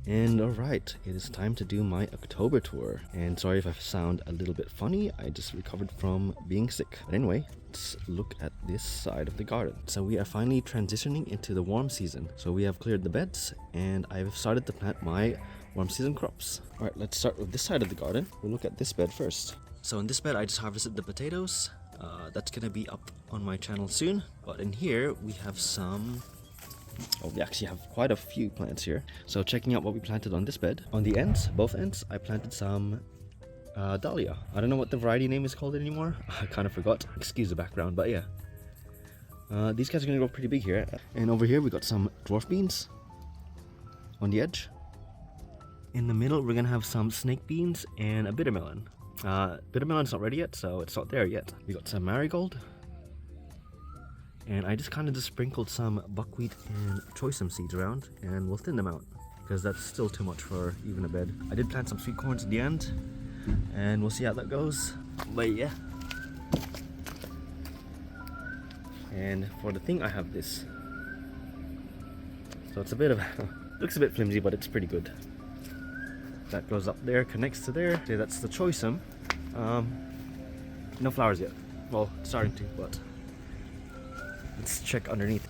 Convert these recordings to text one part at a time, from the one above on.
And alright, it is time to do my October tour. And sorry if I sound a little bit funny, I just recovered from being sick. But anyway, let's look at this side of the garden. So we are finally transitioning into the warm season. So we have cleared the beds and I've started to plant my warm season crops. Alright, let's start with this side of the garden. We'll look at this bed first. So in this bed, I just harvested the potatoes. That's gonna be up on my channel soon. But in here, we have some... Oh, we actually have quite a few plants here. So checking out what we planted on this bed. On the ends, both ends, I planted some dahlia. I don't know what the variety name is called anymore. I kind of forgot. Excuse the background, but yeah. These guys are gonna grow pretty big here. And over here we got some dwarf beans on the edge. In the middle we're gonna have some snake beans and a bitter melon. Bitter melon's not ready yet, so it's not there yet. We got some marigold. And I just kind of sprinkled some buckwheat and choice seeds around, and we'll thin them out because that's still too much for even a bed. I did plant some sweet corns at the end, and we'll see how that goes. But yeah. And for the thing, I have this. So it's a bit of looks a bit flimsy, but it's pretty good. That goes up there, connects to there. Okay, that's the choice. No flowers yet. Well, starting to, but. Let's check underneath.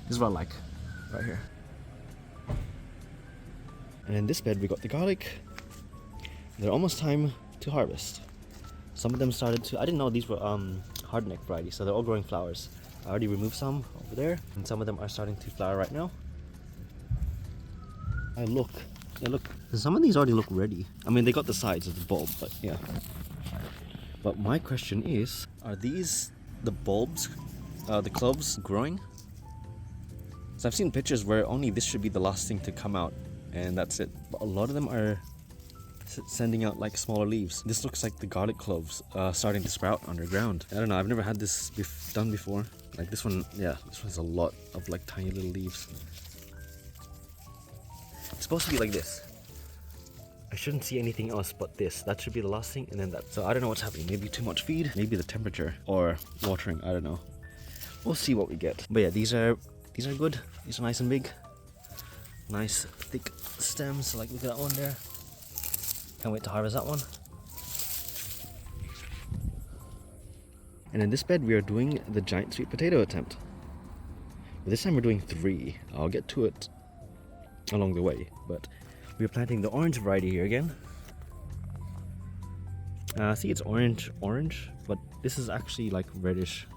This is what I like, right here. And in this bed we got the garlic. They're almost time to harvest. Some of them started to, I didn't know these were hardneck varieties, so they're all growing flowers. I already removed some over there, and some of them are starting to flower right now. Look, some of these already look ready. I mean, they got the sides of the bulb, but yeah. But my question is, are these the bulbs, the cloves growing? So I've seen pictures where only this should be the last thing to come out and that's it, but a lot of them are sending out like smaller leaves. This looks like the garlic cloves starting to sprout underground. I don't know, I've never had this done before. Like this one, yeah, this one's a lot of like tiny little leaves. It's supposed to be like this. I shouldn't see anything else but this. That should be the last thing, and then that. So I don't know what's happening. Maybe too much feed, maybe the temperature, or watering. I don't know. We'll see what we get. But yeah, these are good. These are nice and big. Nice thick stems. Like look at that one there. Can't wait to harvest that one. And in this bed, we are doing the giant sweet potato attempt. But this time we're doing 3. I'll get to it along the way, but. We're planting the orange variety here again. See, it's orange, but this is actually like reddish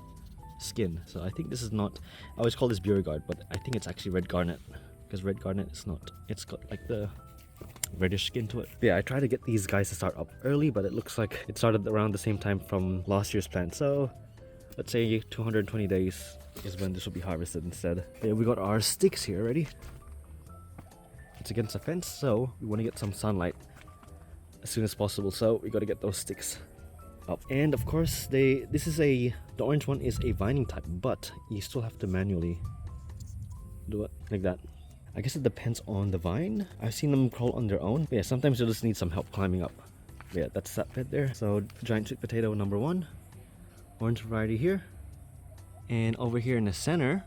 skin. So I think this is not, I always call this Beauregard, but I think it's actually red garnet, because red garnet is not, it's got like the reddish skin to it. But yeah, I try to get these guys to start up early, but it looks like it started around the same time from last year's plant. So let's say 220 days is when this will be harvested instead. But yeah, we got our sticks here already. It's against a fence, so we want to get some sunlight as soon as possible, so we got to get those sticks up. And of course, the orange one is a vining type, but you still have to manually do it like that. I guess it depends on the vine. I've seen them crawl on their own, but yeah, sometimes you just need some help climbing up. But yeah, that's that bed there. So giant sweet potato number 1, orange variety here, and over here in the center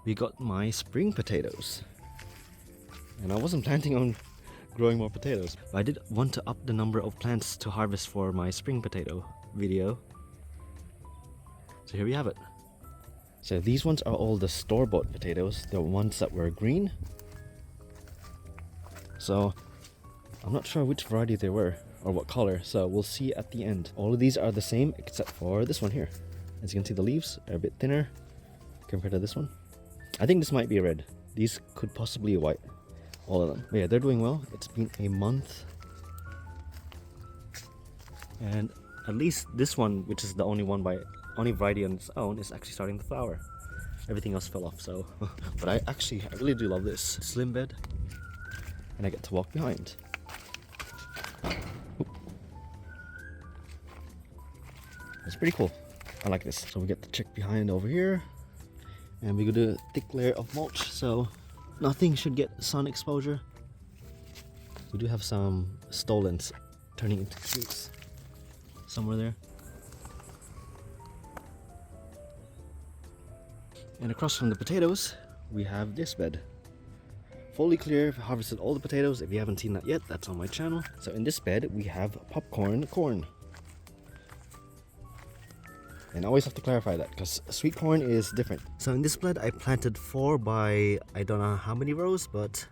we got my spring potatoes. And I wasn't planning on growing more potatoes, but I did want to up the number of plants to harvest for my spring potato video. So here we have it. So these ones are all the store-bought potatoes, the ones that were green. So I'm not sure which variety they were or what color, so we'll see at the end. All of these are the same except for this one here. As you can see, the leaves are a bit thinner compared to this one. I think this might be a red. These could possibly be a white. All of them. But yeah, they're doing well. It's been a month. And at least this one, which is the only variety on its own, is actually starting to flower. Everything else fell off, so. But I really do love this. Slim bed. And I get to walk behind. Oop. It's pretty cool. I like this. So we get to check behind over here. And we do a thick layer of mulch, so nothing should get sun exposure. We do have some stolons turning into trees somewhere there. And across from the potatoes, we have this bed. fully clear, harvested all the potatoes. If you haven't seen that yet, that's on my channel. So in this bed, we have popcorn corn. And I always have to clarify that because sweet corn is different. So in this bed, I planted 4 by I don't know how many rows, but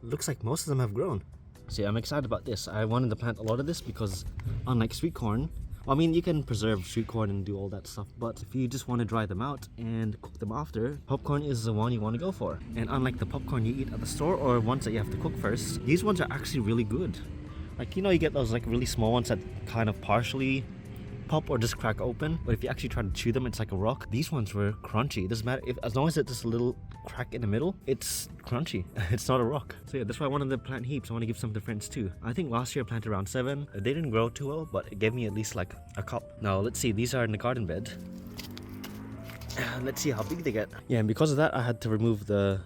looks like most of them have grown. So yeah, I'm excited about this. I wanted to plant a lot of this because unlike sweet corn, I mean, you can preserve sweet corn and do all that stuff, but if you just want to dry them out and cook them after, popcorn is the one you want to go for. And unlike the popcorn you eat at the store or ones that you have to cook first, these ones are actually really good. Like, you know, you get those like really small ones that kind of partially pop or just crack open, but if you actually try to chew them, it's like a rock. These ones were crunchy. It doesn't matter if, as long as it's just a little crack in the middle, it's crunchy. It's not a rock. So yeah, that's why I wanted to plant heaps. I want to give some to friends too. I think last year I planted around 7. They didn't grow too well, but it gave me at least like a cup. Now let's see, these are in the garden bed. Let's see how big they get. Yeah, and because of that, I had to remove the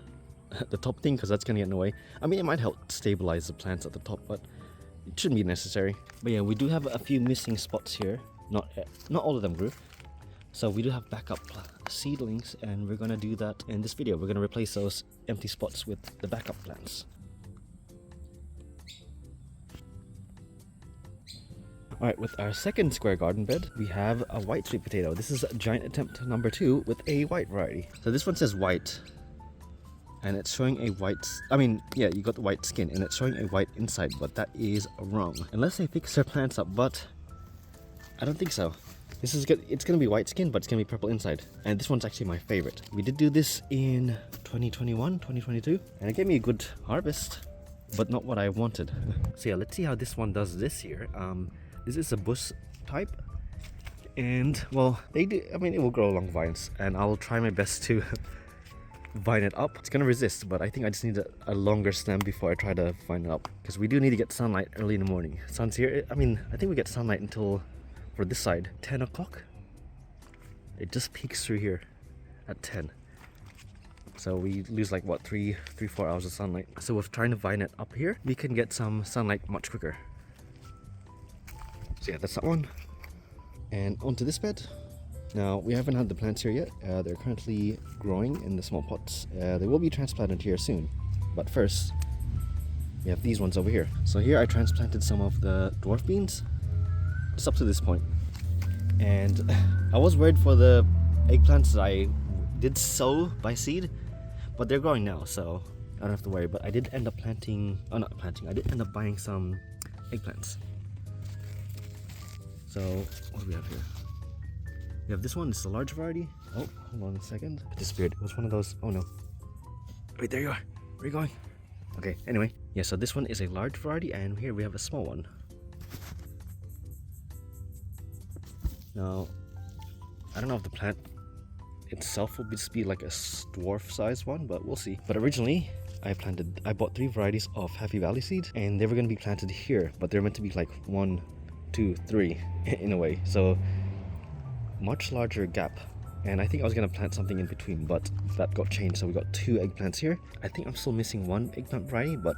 top thing because that's gonna get in the way. I mean, it might help stabilize the plants at the top, but it shouldn't be necessary. But yeah, we do have a few missing spots here. Not all of them grew, so we do have backup seedlings, and we're gonna do that in this video. We're gonna replace those empty spots with the backup plants. Alright, with our second square garden bed, we have a white sweet potato. This is giant attempt number 2 with a white variety. So this one says white, and it's showing a white, I mean, yeah, you got the white skin, and it's showing a white inside, but that is wrong. Unless they fix their plants up, but I don't think so. This is good. It's gonna be white skin, but it's gonna be purple inside. And this one's actually my favorite. We did do this in 2021, 2022, and it gave me a good harvest, but not what I wanted. So yeah, let's see how this one does this year. This is a bush type, and well, they do. I mean, it will grow along vines, and I'll try my best to vine it up. It's gonna resist, but I think I just need a longer stem before I try to vine it up, because we do need to get sunlight early in the morning. Sun's here. I mean, I think we get sunlight until, for this side, 10 o'clock. It just peeks through here at 10. So we lose like what, 3-4 hours of sunlight. So with trying to vine it up here, we can get some sunlight much quicker. So yeah, that's that one. And onto this bed. Now, we haven't had the plants here yet. They're currently growing in the small pots. They will be transplanted here soon. But first, we have these ones over here. So here I transplanted some of the dwarf beans, just up to this point. And I was worried for the eggplants that I did sow by seed, but they're growing now, so I don't have to worry. But I did end up I did end up buying some eggplants. So what do we have here? We have this one. It's a large variety. Oh, hold on a second. It disappeared. It was one of those. Oh no. Wait, there you are. Where are you going? Okay, anyway. Yeah, so this one is a large variety, and here we have a small one. Now, I don't know if the plant itself will just be like a dwarf size one, but we'll see. But originally, I bought 3 varieties of Happy Valley seed, and they were going to be planted here, but they're meant to be like 1, 2, 3 in a way. So much larger gap. And I think I was going to plant something in between, but that got changed, so we got 2 eggplants here. I think I'm still missing 1 eggplant variety, but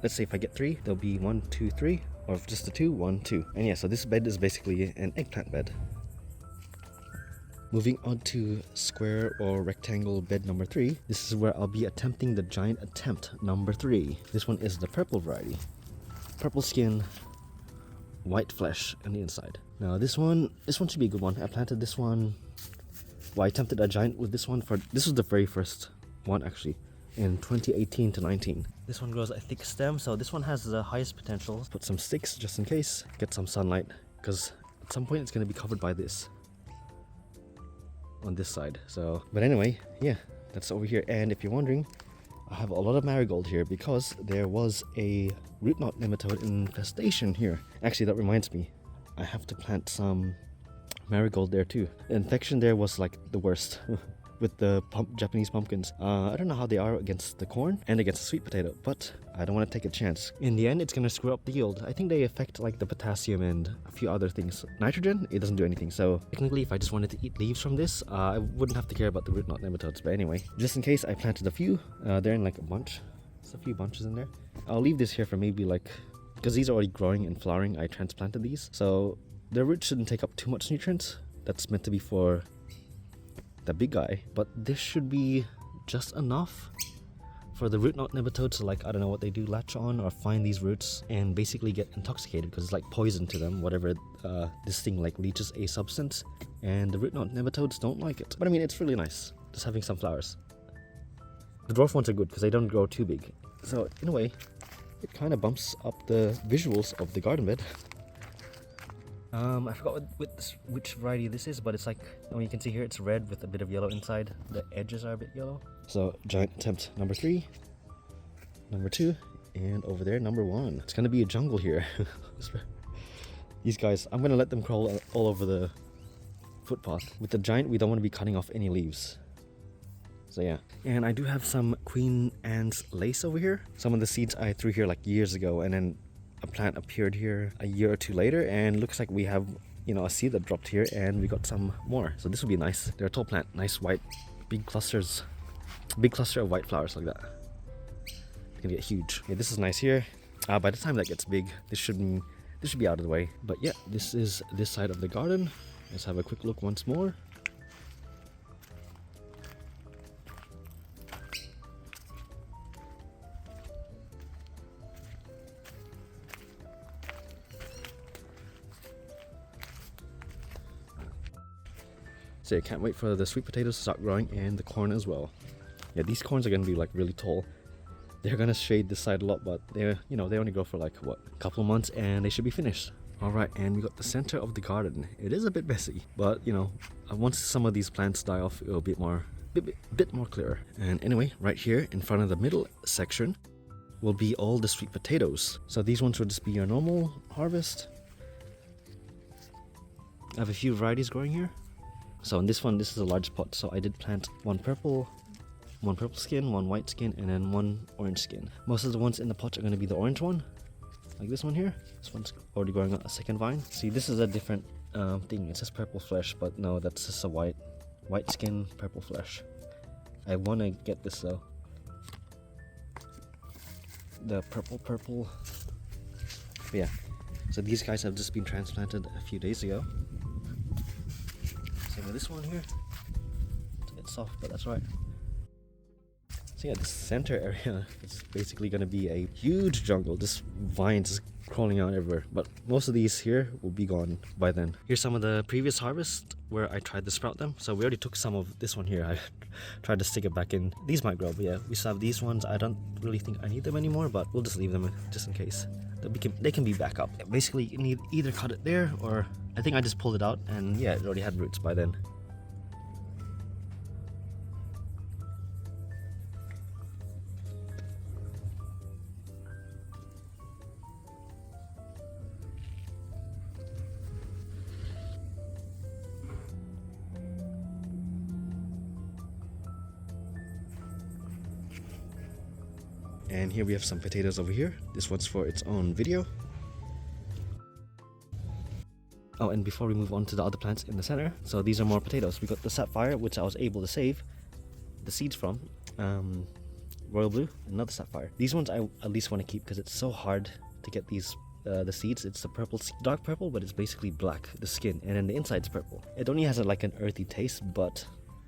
let's say if I get 3, there'll be 1, 2, 3, or if just the 2, 1, 2. And yeah, so this bed is basically an eggplant bed. Moving on to square or rectangle bed number 3. This is where I'll be attempting the giant attempt number 3. This one is the purple variety. Purple skin, white flesh on the inside. Now this one should be a good one. I planted this one, well, I attempted a giant with this one this was the very first one actually, in 2018 to 19. This one grows a thick stem, so this one has the highest potential. Put some sticks just in case, get some sunlight, because at some point it's going to be covered by this on this side. So, but anyway, yeah, that's over here. And if you're wondering, I have a lot of marigold here because there was a root knot nematode infestation here. Actually, that reminds me, I have to plant some marigold there too. The infection there was like the worst with the Japanese pumpkins. I don't know how they are against the corn and against the sweet potato, but I don't want to take a chance. In the end, it's gonna screw up the yield. I think they affect like the potassium and a few other things. Nitrogen, it doesn't do anything. So technically, if I just wanted to eat leaves from this, I wouldn't have to care about the root knot nematodes. But anyway, just in case, I planted a few. They're in like a bunch. There's a few bunches in there. I'll leave this here for maybe like, because these are already growing and flowering, I transplanted these. So the roots shouldn't take up too much nutrients. That's meant to be for the big guy, but this should be just enough For the root knot nematodes, like I don't know what they do, latch on or find these roots and basically get intoxicated because it's like poison to them, whatever this thing like leaches a substance, and the root knot nematodes don't like it. But I mean, it's really nice just having some flowers. The dwarf ones are good because they don't grow too big, so in a way it kind of bumps up the visuals of the garden bed. I forgot which variety this is, but it's like, you can see here it's red with a bit of yellow inside. The edges are a bit yellow. So giant attempt number 3, number 2, and over there number 1. It's gonna be a jungle here. These guys, I'm gonna let them crawl all over the footpath. With the giant, we don't want to be cutting off any leaves. So yeah, and I do have some Queen Anne's lace over here. Some of the seeds I threw here like years ago, and then a plant appeared here a year or two later, and looks like we have, a seed that dropped here, and we got some more. So this would be nice. They're a tall plant, nice white, big clusters, big cluster of white flowers like that. It's gonna get huge. Yeah, this is nice here. By the time that gets big, this should be out of the way. But yeah, this is this side of the garden. Let's have a quick look once more. So I can't wait for the sweet potatoes to start growing, and the corn as well. Yeah, these corns are gonna be like really tall. They're gonna shade this side a lot, but they're, they only grow for like what, a couple of months, and they should be finished. All right, and we got the center of the garden. It is a bit messy, but once some of these plants die off, it'll be bit more clear. And anyway, right here in front of the middle section will be all the sweet potatoes. So these ones will just be your normal harvest. I have a few varieties growing here. So in this one, this is a large pot, so I did plant one purple skin, one white skin, and then one orange skin. Most of the ones in the pot are going to be the orange one, like this one here. This one's already growing a second vine. See, this is a different thing. It says purple flesh, but no, that's just a white skin, purple flesh. I want to get this though. The purple. But yeah, so these guys have just been transplanted a few days ago. Same with this one here. It's a bit soft, but that's right. So yeah, this center area is basically going to be a huge jungle. Just vines crawling out everywhere. But most of these here will be gone by then. Here's some of the previous harvest where I tried to sprout them. So we already took some of this one here. I tried to stick it back in. These might grow, but yeah, we still have these ones. I don't really think I need them anymore, but we'll just leave them just in case. They can be back up. Basically, you need either cut it there, or I think I just pulled it out, and yeah, it already had roots by then. And here we have some potatoes over here. This one's for its own video. Oh, and before we move on to the other plants in the center, so these are more potatoes. We got the sapphire, which I was able to save the seeds from. Royal blue, another sapphire. These ones I at least want to keep because it's so hard to get these the seeds. It's the purple, dark purple, but it's basically black, the skin, and then the inside's purple. It only has like an earthy taste, but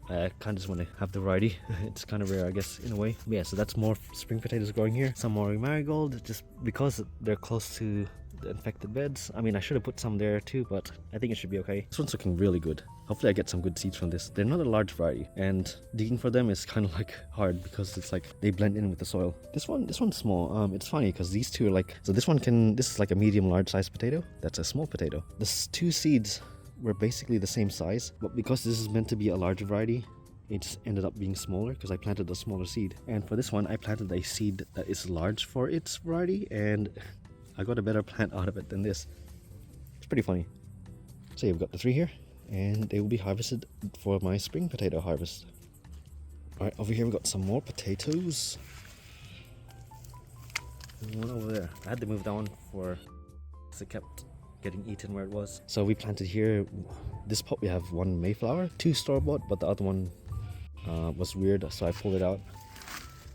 I kind of just want to have the variety. It's kind of rare, I guess, in a way. But yeah, so that's more spring potatoes growing here. Some more marigold, just because they're close to the infected beds. I mean, I should have put some there too, but I think it should be okay. This one's looking really good. Hopefully I get some good seeds from this. They're not a large variety, and digging for them is kind of like hard because it's like they blend in with the soil. This one's small. It's funny because these two are like, so this is like a medium large size potato. That's a small potato. The two seeds were basically the same size, but because this is meant to be a larger variety, it just ended up being smaller because I planted a smaller seed. And for this one, I planted a seed that is large for its variety, and I got a better plant out of it than this. It's pretty funny. So yeah, we've got the 3 here, and they will be harvested for my spring potato harvest. Alright, over here we've got some more potatoes. And one over there. I had to move that one because it kept getting eaten where it was. So we planted here, this pot we have 1 Mayflower, 2 store-bought, but the other one was weird, so I pulled it out.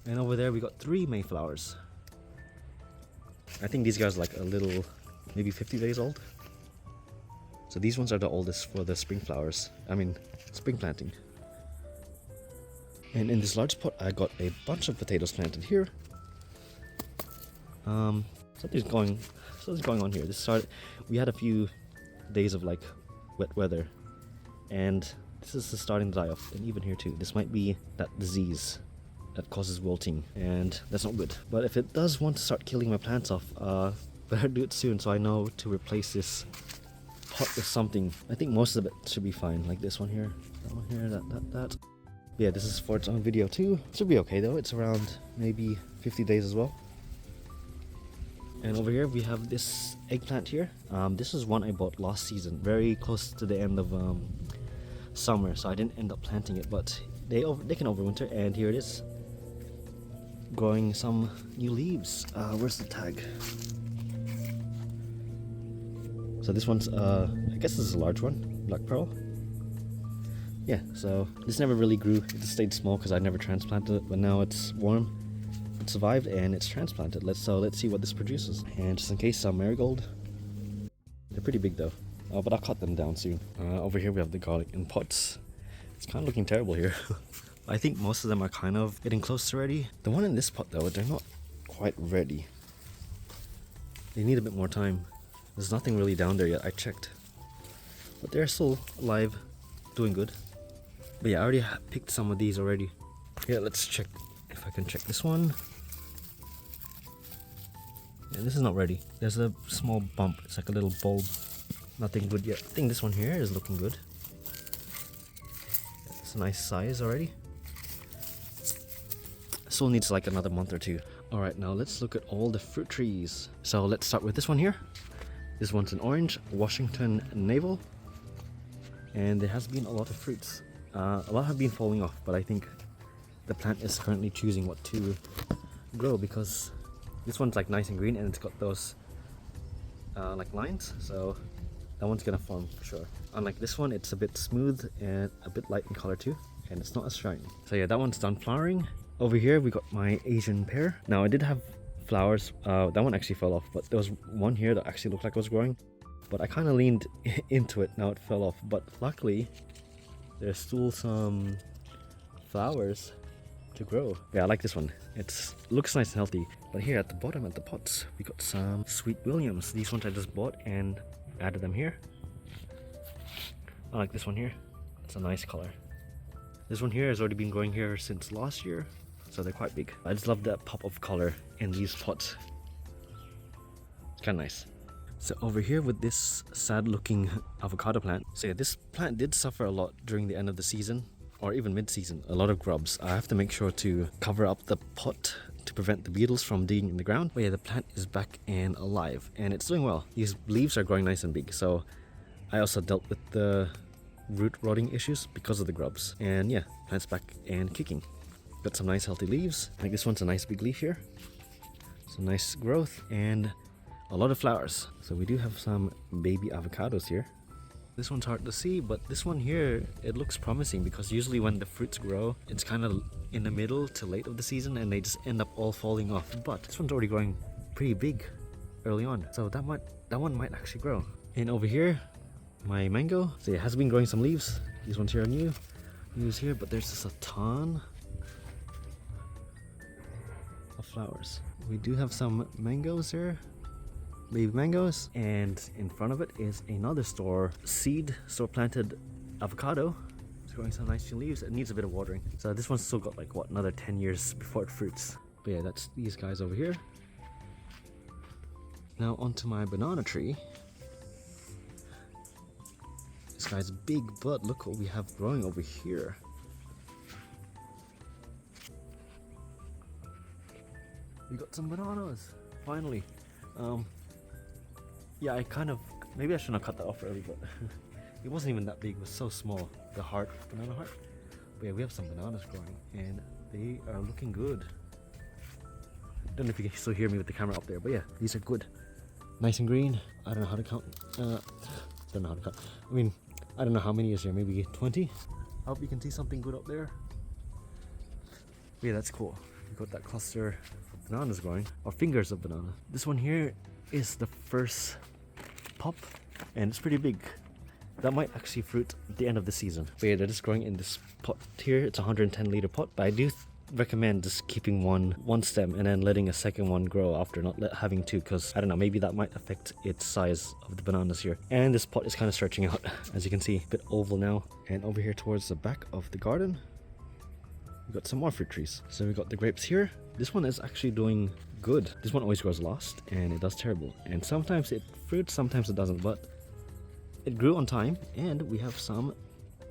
And over there we got 3 Mayflowers. I think these guys are like a little, maybe 50 days old. So these ones are the oldest for the spring flowers. I mean, spring planting. And in this large pot, I got a bunch of potatoes planted here. Something's going on here. We had a few days of like wet weather, and this is starting to die off. And even here too, this might be that disease that causes wilting, and that's not good. But if it does want to start killing my plants off, better do it soon so I know to replace this pot with something. I think most of it should be fine, like this one here, that one here, that. Yeah, this is for its own video too. Should be okay though. It's around maybe 50 days as well. And over here we have this eggplant here. This is one I bought last season, very close to the end of summer, so I didn't end up planting it, but they can overwinter, and here it is, growing some new leaves. Where's the tag? So this one's I guess this is a large one, black pearl. Yeah, so this never really grew. It just stayed small because I never transplanted it, but now it's warm. It survived and it's transplanted. Let's see what this produces. And just in case, some marigold. They're pretty big though, but I'll cut them down soon. Over here we have the garlic in pots. It's kind of looking terrible here. I think most of them are kind of getting close to ready. The one in this pot though, they're not quite ready. They need a bit more time. There's nothing really down there yet, I checked. But they're still alive, doing good. But yeah, I already picked some of these already. Yeah, let's check if I can check this one. Yeah, this is not ready. There's a small bump. It's like a little bulb. Nothing good yet. I think this one here is looking good. It's a nice size already. Still needs like another month or two. Alright, now let's look at all the fruit trees. So let's start with this one here. This one's an orange, Washington navel. And there has been a lot of fruits. A lot have been falling off, but I think the plant is currently choosing what to grow, because this one's like nice and green and it's got those like lines, so that one's gonna form for sure. Unlike this one, it's a bit smooth and a bit light in color too, and it's not as shiny. So yeah, that one's done flowering. Over here we got my Asian pear. Now I did have flowers, that one actually fell off, but there was one here that actually looked like it was growing, but I kind of leaned into it, now it fell off. But luckily there's still some flowers to grow. Yeah, I like this one. It looks nice and healthy. But here at the bottom at the pots, we got some Sweet Williams. These ones I just bought and added them here. I like this one here. It's a nice color. This one here has already been growing here since last year, so they're quite big. I just love that pop of color in these pots. It's kind of nice. So over here with this sad looking avocado plant. So yeah, this plant did suffer a lot during the end of the season, or even mid-season. A lot of grubs. I have to make sure to cover up the pot to prevent the beetles from digging in the ground. But yeah, the plant is back and alive, and it's doing well. These leaves are growing nice and big, so I also dealt with the root rotting issues because of the grubs. And yeah, plant's back and kicking. Got some nice healthy leaves. Like this one's a nice big leaf here. Some nice growth and a lot of flowers. So we do have some baby avocados here. This one's hard to see, but this one here, it looks promising, because usually when the fruits grow, it's kind of in the middle to late of the season and they just end up all falling off. But this one's already growing pretty big early on, so that one might actually grow. And over here, my mango. So it has been growing some leaves. These ones here are news here, but there's just a ton of flowers. We do have some mangoes here. Baby mangoes, and in front of it is another store planted avocado. It's growing some nice leaves. It needs a bit of watering, so this one's still got like what, another 10 years before it fruits. But yeah, that's these guys over here. Now onto my banana tree. This guy's big, but look what we have growing over here. We got some bananas finally. Yeah, maybe I shouldn't have cut that off early, but it wasn't even that big. It was so small, the banana heart. But yeah, we have some bananas growing and they are looking good. Don't know if you can still hear me with the camera up there, but yeah, these are good. Nice and green. I don't know how to count. Don't know how to count. I mean, I don't know how many is here, maybe 20? I hope you can see something good up there. But yeah, that's cool. We got that cluster of bananas growing, or fingers of banana. This one here is the first pop, and it's pretty big. that might actually fruit at the end of the season. But yeah, they're just growing in this pot here. It's a 110-liter pot, but I do recommend just keeping one stem and then letting a second one grow after, not having two, because I don't know, maybe that might affect its size of the bananas here. And this pot is kind of stretching out, as you can see, a bit oval now. And over here towards the back of the garden, we've got some more fruit trees. So we've got the grapes here. This one is actually doing good. This one always grows last and it does terrible, and sometimes it fruits, sometimes it doesn't, but it grew on time and we have some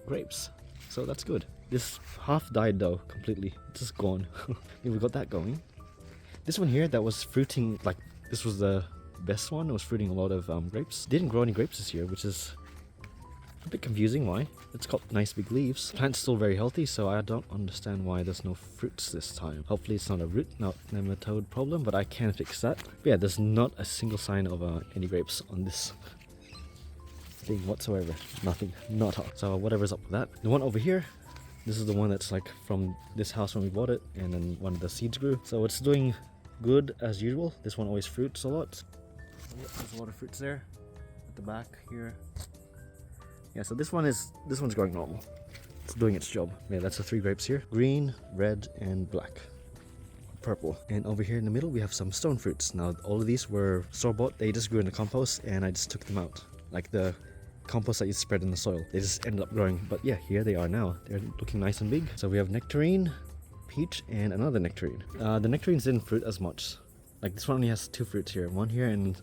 grapes, so that's good. This half died though, completely. It's just gone. We got that going. This one here that was fruiting, like this was the best one. It was fruiting a lot of grapes. Didn't grow any grapes this year, which is a bit confusing. Why? It's got nice big leaves. Plant's still very healthy, so I don't understand why there's no fruits this time. Hopefully it's not a root nematode problem, but I can fix that. But yeah, there's not a single sign of any grapes on this thing whatsoever. Nothing. Not hot. So whatever's up with that. The one over here, this is the one that's like from this house when we bought it, and then one of the seeds grew. So it's doing good as usual. This one always fruits a lot. Yeah, there's a lot of fruits there at the back here. Yeah, so this one's growing normal. It's doing its job. Yeah, that's the 3 grapes here. Green, red, and black. Purple. And over here in the middle we have some stone fruits. Now all of these were store-bought. They just grew in the compost and I just took them out. Like the compost that you spread in the soil. They just ended up growing. But yeah, here they are now. They're looking nice and big. So we have nectarine, peach, and another nectarine. The nectarines didn't fruit as much. Like this one only has 2 fruits here. One here and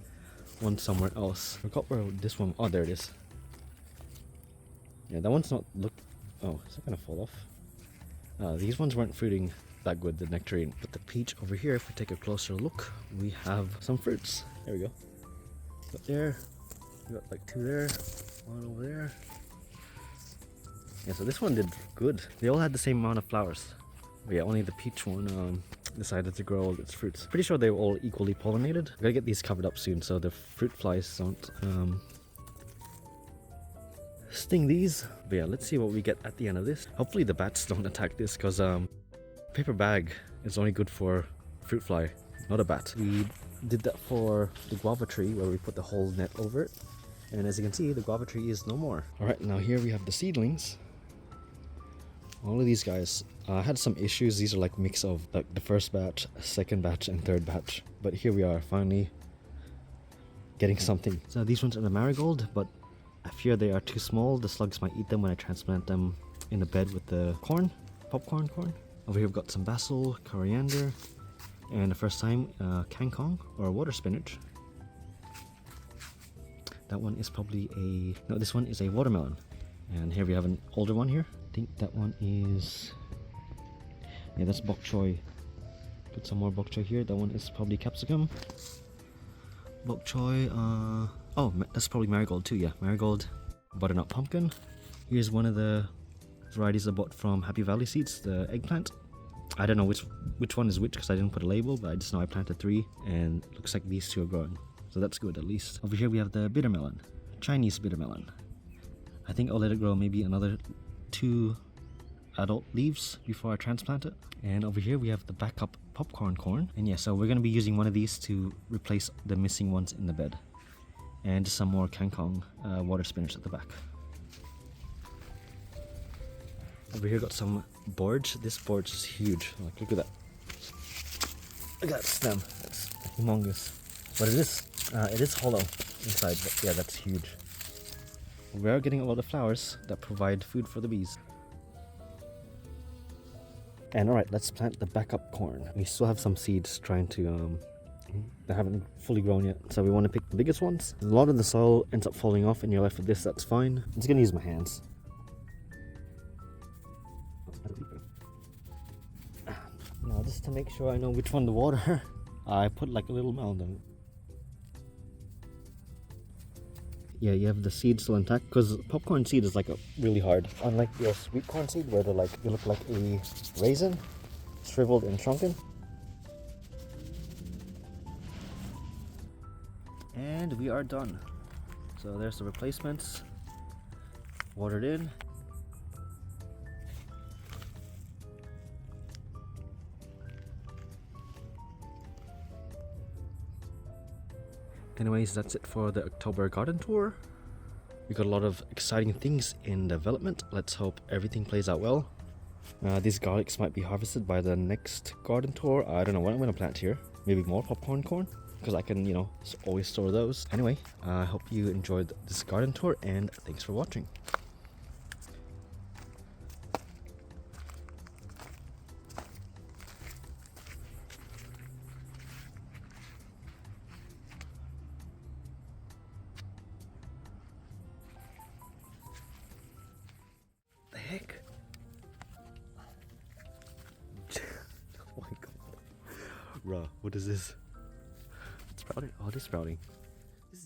one somewhere else. I forgot where this one... Oh, there it is. Yeah, that one's not oh, is that gonna fall off? These ones weren't fruiting that good, the nectarine. But the peach over here, if we take a closer look, we have some fruits. There we go. Got there. We got like 2 there. 1 over there. Yeah, so this one did good. They all had the same amount of flowers. But yeah, only the peach one decided to grow all its fruits. Pretty sure they were all equally pollinated. Gotta get these covered up soon so the fruit flies don't sting these. But yeah, let's see what we get at the end of this. Hopefully the bats don't attack this, because paper bag is only good for fruit fly, not a bat. We did that for the guava tree where we put the whole net over it, and as you can see, the guava tree is no more. Alright, now here we have the seedlings. All of these guys had some issues. These are like mix of like the first batch, second batch, and third batch, but here we are finally getting something. So these ones are the marigold, but I fear they are too small. The slugs might eat them when I transplant them in the bed with the corn, popcorn corn. Over here we've got some basil, coriander, and the first time kangkong or water spinach. That one is probably no, this one is a watermelon. And here we have an older one here. I think that one is, yeah, that's bok choy. Put some more bok choy here. That one is probably capsicum. Bok choy, oh, that's probably marigold too, yeah. Marigold, butternut pumpkin. Here's one of the varieties I bought from Happy Valley Seeds, the eggplant. I don't know which one is which because I didn't put a label, but I just know I planted 3 and it looks like these 2 are growing. So that's good at least. Over here we have the bitter melon, Chinese bitter melon. I think I'll let it grow maybe another 2 adult leaves before I transplant it. And over here we have the backup popcorn corn. And yeah, so we're going to be using one of these to replace the missing ones in the bed. And just some more kangkong water spinach at the back. Over here got some borage. This borage is huge. Like, look at that. Look at that stem. That's humongous. But it is hollow inside, but yeah, that's huge. We are getting a lot of flowers that provide food for the bees. And alright, let's plant the backup corn. We still have some seeds trying to, they haven't fully grown yet. So we want to pick the biggest ones. A lot of the soil ends up falling off and you're left with this, that's fine. I'm just going to use my hands. Now just to make sure I know which one to water, I put like a little mound on it. Yeah, you have the seed still intact because popcorn seed is like really hard. Unlike your sweet corn seed where they look like a raisin, shriveled and shrunken. And we are done. So there's the replacements. Watered in. Anyways, that's it for the October garden tour. We got a lot of exciting things in development. Let's hope everything plays out well. These garlics might be harvested by the next garden tour. I don't know what I'm going to plant here. Maybe more popcorn corn, because I can, you know, always store those. Anyway, I hope you enjoyed this garden tour, and thanks for watching. The heck? Oh my god. Bruh, what is this? It's sprouting. Oh, it is sprouting.